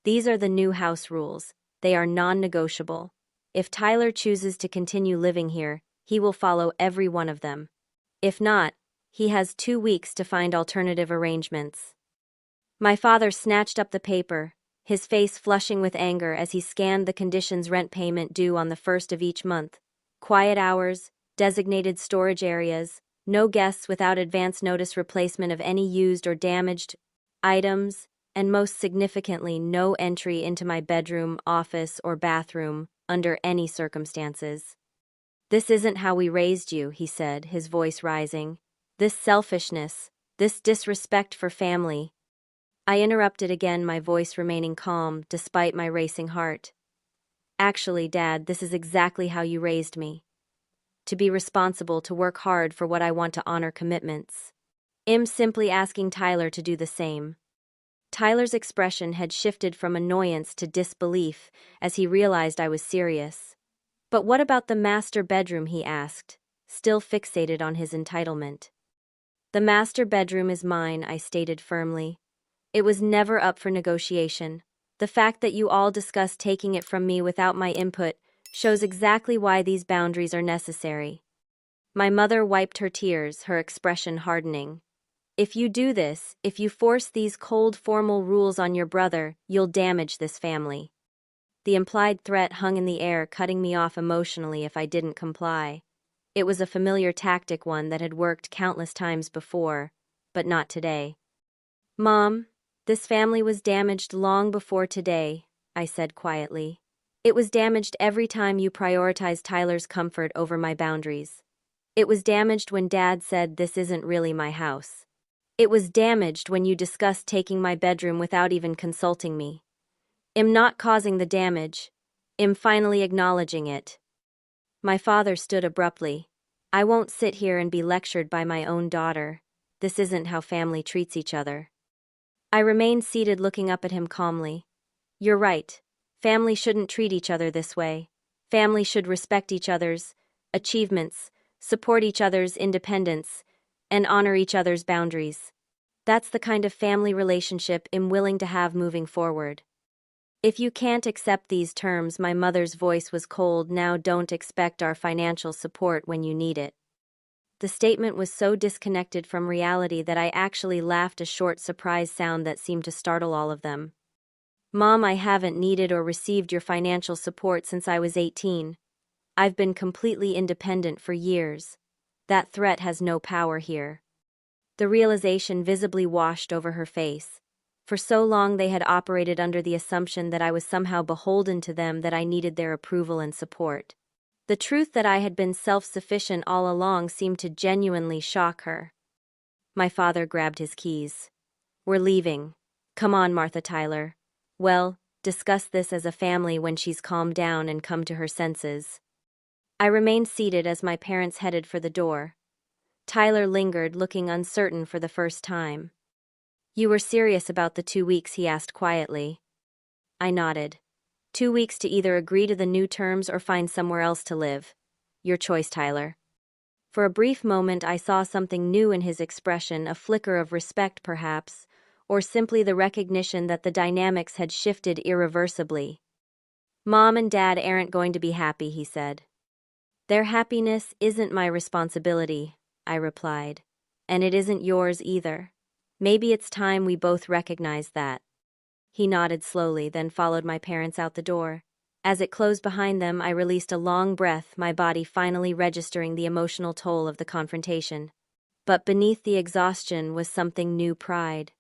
These are the new house rules. They are non-negotiable. If Tyler chooses to continue living here, he will follow every one of them. If not, he has 2 weeks to find alternative arrangements. My father snatched up the paper, his face flushing with anger as he scanned the conditions: rent payment due on the 1st of each month, quiet hours, designated storage areas, no guests without advance notice, replacement of any used or damaged items, and most significantly, no entry into my bedroom, office, or bathroom under any circumstances. This isn't how we raised you, he said, his voice rising. This selfishness, this disrespect for family. I interrupted again, my voice remaining calm despite my racing heart. Actually, Dad, this is exactly how you raised me. To be responsible, to work hard for what I want, to honor commitments. I'm simply asking Tyler to do the same. Tyler's expression had shifted from annoyance to disbelief as he realized I was serious. But what about the master bedroom, he asked, still fixated on his entitlement. The master bedroom is mine, I stated firmly. It was never up for negotiation. The fact that you all discussed taking it from me without my input shows exactly why these boundaries are necessary. My mother wiped her tears, her expression hardening. If you do this, if you force these cold, formal rules on your brother, you'll damage this family. The implied threat hung in the air, cutting me off emotionally if I didn't comply. It was a familiar tactic, one that had worked countless times before, but not today. Mom, this family was damaged long before today, I said quietly. It was damaged every time you prioritized Tyler's comfort over my boundaries. It was damaged when Dad said this isn't really my house. It was damaged when you discussed taking my bedroom without even consulting me. I'm not causing the damage. I'm finally acknowledging it. My father stood abruptly. I won't sit here and be lectured by my own daughter. This isn't how family treats each other. I remained seated, looking up at him calmly. You're right. Family shouldn't treat each other this way. Family should respect each other's achievements, support each other's independence, and honor each other's boundaries. That's the kind of family relationship I'm willing to have moving forward. If you can't accept these terms, my mother's voice was cold, now don't expect our financial support when you need it. The statement was so disconnected from reality that I actually laughed, a short surprise sound that seemed to startle all of them. Mom, I haven't needed or received your financial support since I was 18. I've been completely independent for years. That threat has no power here. The realization visibly washed over her face. For so long they had operated under the assumption that I was somehow beholden to them, that I needed their approval and support. The truth that I had been self-sufficient all along seemed to genuinely shock her. My father grabbed his keys. We're leaving. Come on, Martha Tyler. Well, discuss this as a family when she's calmed down and come to her senses. I remained seated as my parents headed for the door. Tyler lingered, looking uncertain for the first time. You were serious about the 2 weeks, he asked quietly. I nodded. 2 weeks to either agree to the new terms or find somewhere else to live. Your choice, Tyler. For a brief moment I saw something new in his expression, a flicker of respect perhaps, or simply the recognition that the dynamics had shifted irreversibly. Mom and Dad aren't going to be happy, he said. Their happiness isn't my responsibility, I replied. And it isn't yours either. Maybe it's time we both recognize that. He nodded slowly, then followed my parents out the door. As it closed behind them, I released a long breath, my body finally registering the emotional toll of the confrontation. But beneath the exhaustion was something new: pride.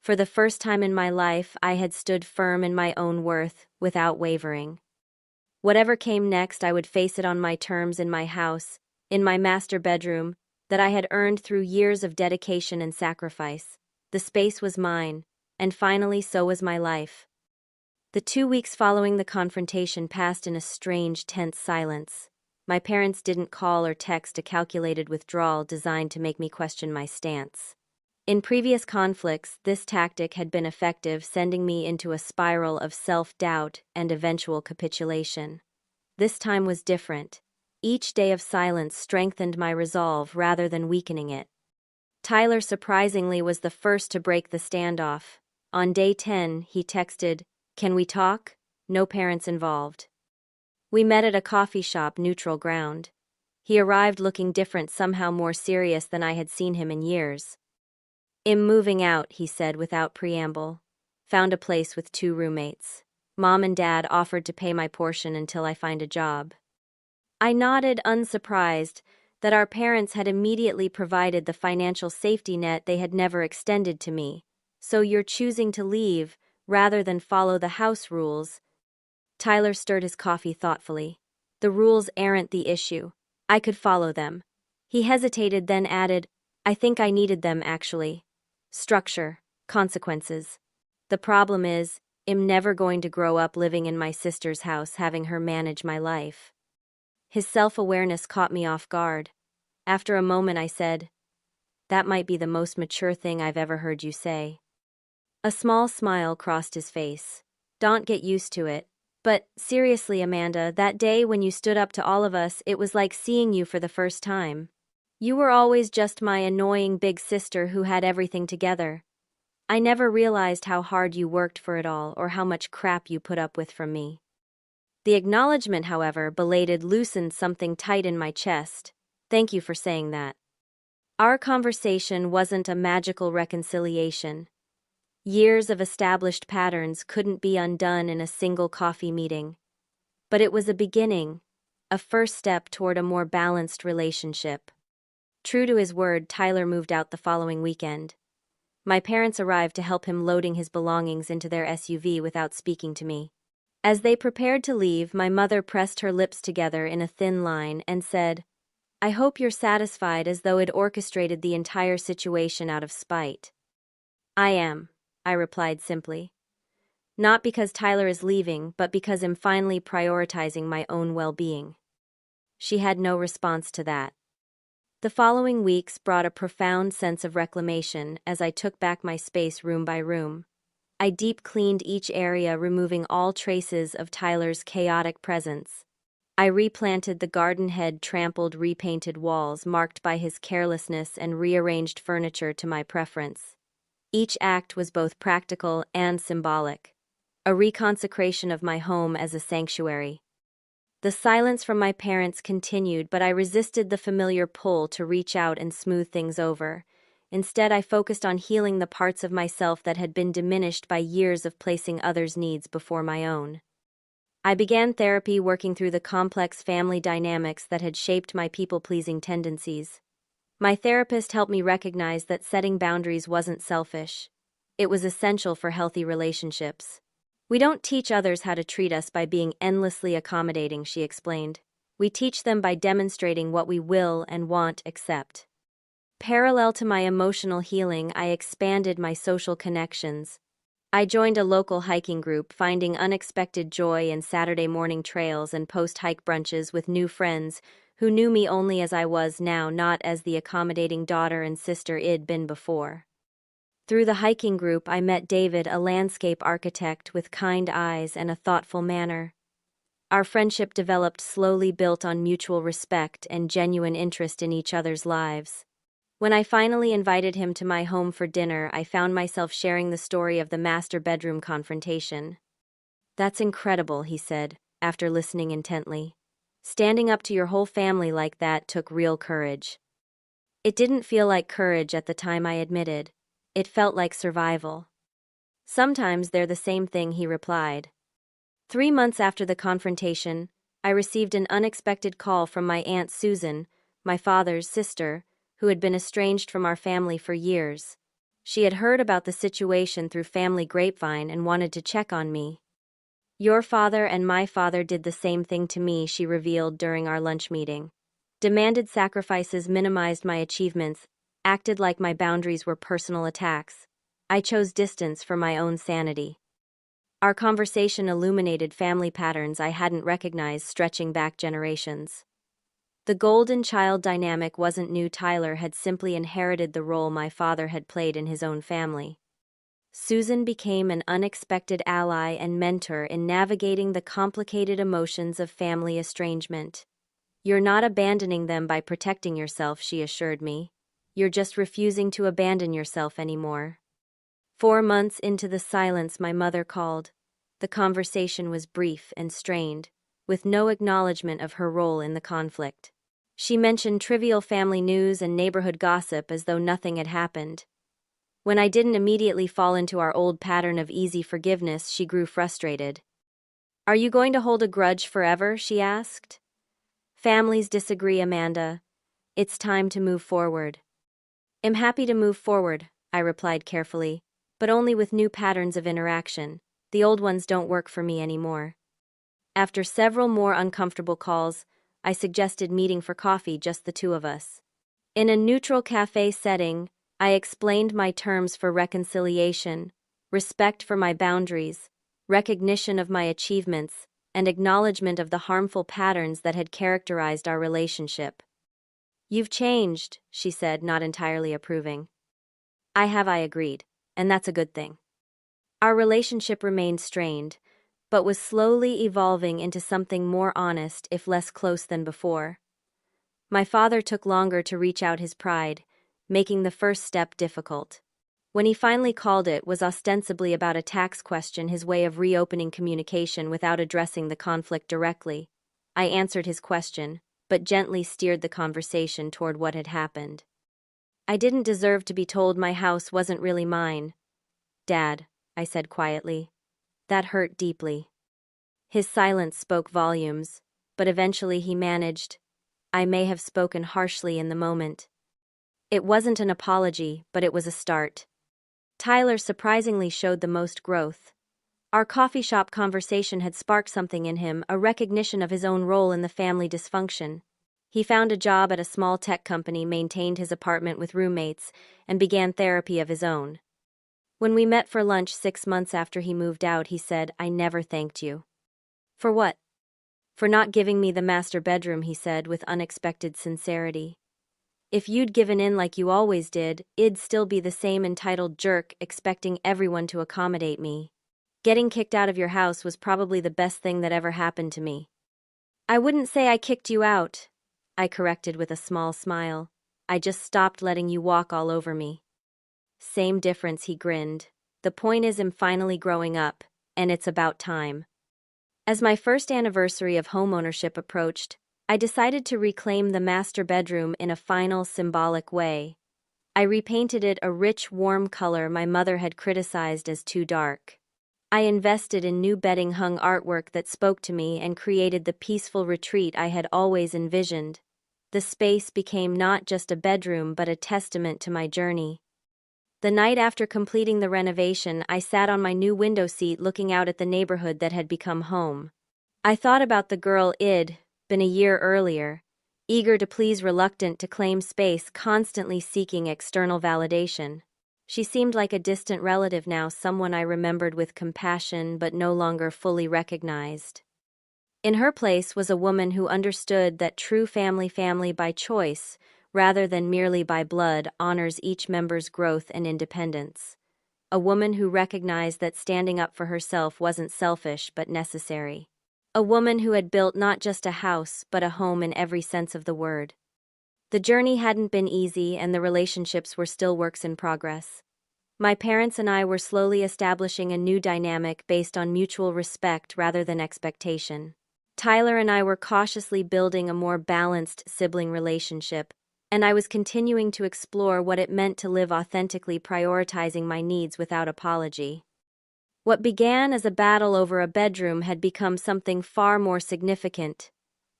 For the first time in my life, I had stood firm in my own worth, without wavering. Whatever came next, I would face it on my terms, in my house, in my master bedroom, that I had earned through years of dedication and sacrifice. The space was mine, and finally so was my life. The 2 weeks following the confrontation passed in a strange, tense silence. My parents didn't call or text a calculated withdrawal designed to make me question my stance. In previous conflicts, this tactic had been effective, sending me into a spiral of self-doubt and eventual capitulation. This time was different. Each day of silence strengthened my resolve rather than weakening it. Tyler surprisingly was the first to break the standoff. On day 10, he texted, "Can we talk? No parents involved." We met at a coffee shop, neutral ground. He arrived looking different, somehow more serious than I had seen him in years. "I'm moving out," he said without preamble. "Found a place with 2 roommates. Mom and Dad offered to pay my portion until I find a job." I nodded, unsurprised that our parents had immediately provided the financial safety net they had never extended to me. "So you're choosing to leave, rather than follow the house rules?" Tyler stirred his coffee thoughtfully. "The rules aren't the issue. I could follow them." He hesitated, then added, "I think I needed them, actually. Structure, consequences. The problem is, I'm never going to grow up living in my sister's house, having her manage my life." His self-awareness caught me off guard. After a moment I said, "That might be the most mature thing I've ever heard you say." A small smile crossed his face. "Don't get used to it. But, seriously, Amanda, that day when you stood up to all of us, it was like seeing you for the first time. You were always just my annoying big sister who had everything together. I never realized how hard you worked for it all or how much crap you put up with from me." The acknowledgement, however, belated, loosened something tight in my chest. "Thank you for saying that." Our conversation wasn't a magical reconciliation. Years of established patterns couldn't be undone in a single coffee meeting. But it was a beginning, a first step toward a more balanced relationship. True to his word, Tyler moved out the following weekend. My parents arrived to help him loading his belongings into their SUV without speaking to me. As they prepared to leave, my mother pressed her lips together in a thin line and said, "I hope you're satisfied," as though it orchestrated the entire situation out of spite. "I am," I replied simply. "Not because Tyler is leaving, but because I'm finally prioritizing my own well-being." She had no response to that. The following weeks brought a profound sense of reclamation as I took back my space room by room. I deep-cleaned each area, removing all traces of Tyler's chaotic presence. I replanted the garden-head, trampled, repainted walls marked by his carelessness, and rearranged furniture to my preference. Each act was both practical and symbolic, a reconsecration of my home as a sanctuary. The silence from my parents continued, but I resisted the familiar pull to reach out and smooth things over. Instead, I focused on healing the parts of myself that had been diminished by years of placing others' needs before my own. I began therapy, working through the complex family dynamics that had shaped my people-pleasing tendencies. My therapist helped me recognize that setting boundaries wasn't selfish. It was essential for healthy relationships. "We don't teach others how to treat us by being endlessly accommodating," she explained. "We teach them by demonstrating what we will and won't accept." Parallel to my emotional healing, I expanded my social connections. I joined a local hiking group, finding unexpected joy in Saturday morning trails and post-hike brunches with new friends who knew me only as I was now, not as the accommodating daughter and sister I'd been before. Through the hiking group, I met David, a landscape architect with kind eyes and a thoughtful manner. Our friendship developed slowly, built on mutual respect and genuine interest in each other's lives. When I finally invited him to my home for dinner, I found myself sharing the story of the master bedroom confrontation. "That's incredible," he said, after listening intently. "Standing up to your whole family like that took real courage." It didn't feel like courage at the time, I admitted. It felt like survival. "Sometimes they're the same thing," he replied. 3 months after the confrontation, I received an unexpected call from my Aunt Susan, my father's sister, who had been estranged from our family for years. She had heard about the situation through family grapevine and wanted to check on me. "Your father and my father did the same thing to me," she revealed during our lunch meeting. "Demanded sacrifices, minimized my achievements, acted like my boundaries were personal attacks. I chose distance for my own sanity." Our conversation illuminated family patterns I hadn't recognized stretching back generations. The golden child dynamic wasn't new. Tyler had simply inherited the role my father had played in his own family. Susan became an unexpected ally and mentor in navigating the complicated emotions of family estrangement. "You're not abandoning them by protecting yourself," she assured me. "You're just refusing to abandon yourself anymore." 4 months into the silence, my mother called. The conversation was brief and strained, with no acknowledgement of her role in the conflict. She mentioned trivial family news and neighborhood gossip as though nothing had happened. When I didn't immediately fall into our old pattern of easy forgiveness, she grew frustrated. "Are you going to hold a grudge forever?" she asked. "Families disagree, Amanda. It's time to move forward." "I'm happy to move forward," I replied carefully, "but only with new patterns of interaction. The old ones don't work for me anymore." After several more uncomfortable calls, I suggested meeting for coffee, just the two of us. In a neutral cafe setting, I explained my terms for reconciliation: respect for my boundaries, recognition of my achievements, and acknowledgement of the harmful patterns that had characterized our relationship. "You've changed," she said, not entirely approving. "I have," I agreed, "and that's a good thing." Our relationship remained strained, but was slowly evolving into something more honest, if less close than before. My father took longer to reach out his pride, making the first step difficult. When he finally called, it was ostensibly about a tax question, his way of reopening communication without addressing the conflict directly. I answered his question, but gently steered the conversation toward what had happened. "I didn't deserve to be told my house wasn't really mine, Dad," I said quietly. "That hurt deeply." His silence spoke volumes, but eventually he managed. "I may have spoken harshly in the moment." It wasn't an apology, but it was a start. Tyler surprisingly showed the most growth. Our coffee shop conversation had sparked something in him, a recognition of his own role in the family dysfunction. He found a job at a small tech company, maintained his apartment with roommates, and began therapy of his own. When we met for lunch 6 months after he moved out, he said, "I never thanked you." "For what?" "For not giving me the master bedroom," he said with unexpected sincerity. "If you'd given in like you always did, I'd still be the same entitled jerk expecting everyone to accommodate me. Getting kicked out of your house was probably the best thing that ever happened to me." "I wouldn't say I kicked you out," I corrected with a small smile. "I just stopped letting you walk all over me." "Same difference," he grinned. "The point is, I'm finally growing up, and it's about time." As my first anniversary of homeownership approached, I decided to reclaim the master bedroom in a final symbolic way. I repainted it a rich, warm color my mother had criticized as too dark. I invested in new bedding, hung artwork that spoke to me, and created the peaceful retreat I had always envisioned. The space became not just a bedroom but a testament to my journey. The night after completing the renovation, I sat on my new window seat looking out at the neighborhood that had become home. I thought about the girl I'd been a year earlier, eager to please, reluctant to claim space, constantly seeking external validation. She seemed like a distant relative now, someone I remembered with compassion but no longer fully recognized. In her place was a woman who understood that true family by choice, rather than merely by blood, honors each member's growth and independence. A woman who recognized that standing up for herself wasn't selfish but necessary. A woman who had built not just a house but a home in every sense of the word. The journey hadn't been easy, and the relationships were still works in progress. My parents and I were slowly establishing a new dynamic based on mutual respect rather than expectation. Tyler and I were cautiously building a more balanced sibling relationship, and I was continuing to explore what it meant to live authentically, prioritizing my needs without apology. What began as a battle over a bedroom had become something far more significant,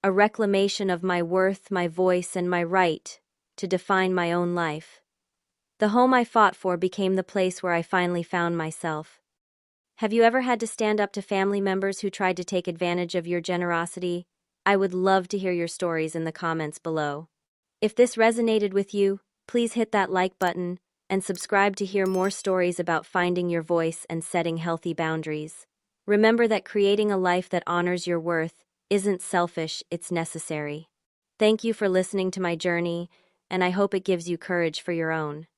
a reclamation of my worth, my voice, and my right to define my own life. The home I fought for became the place where I finally found myself. Have you ever had to stand up to family members who tried to take advantage of your generosity? I would love to hear your stories in the comments below. If this resonated with you, please hit that like button and subscribe to hear more stories about finding your voice and setting healthy boundaries. Remember that creating a life that honors your worth isn't selfish, it's necessary. Thank you for listening to my journey, and I hope it gives you courage for your own.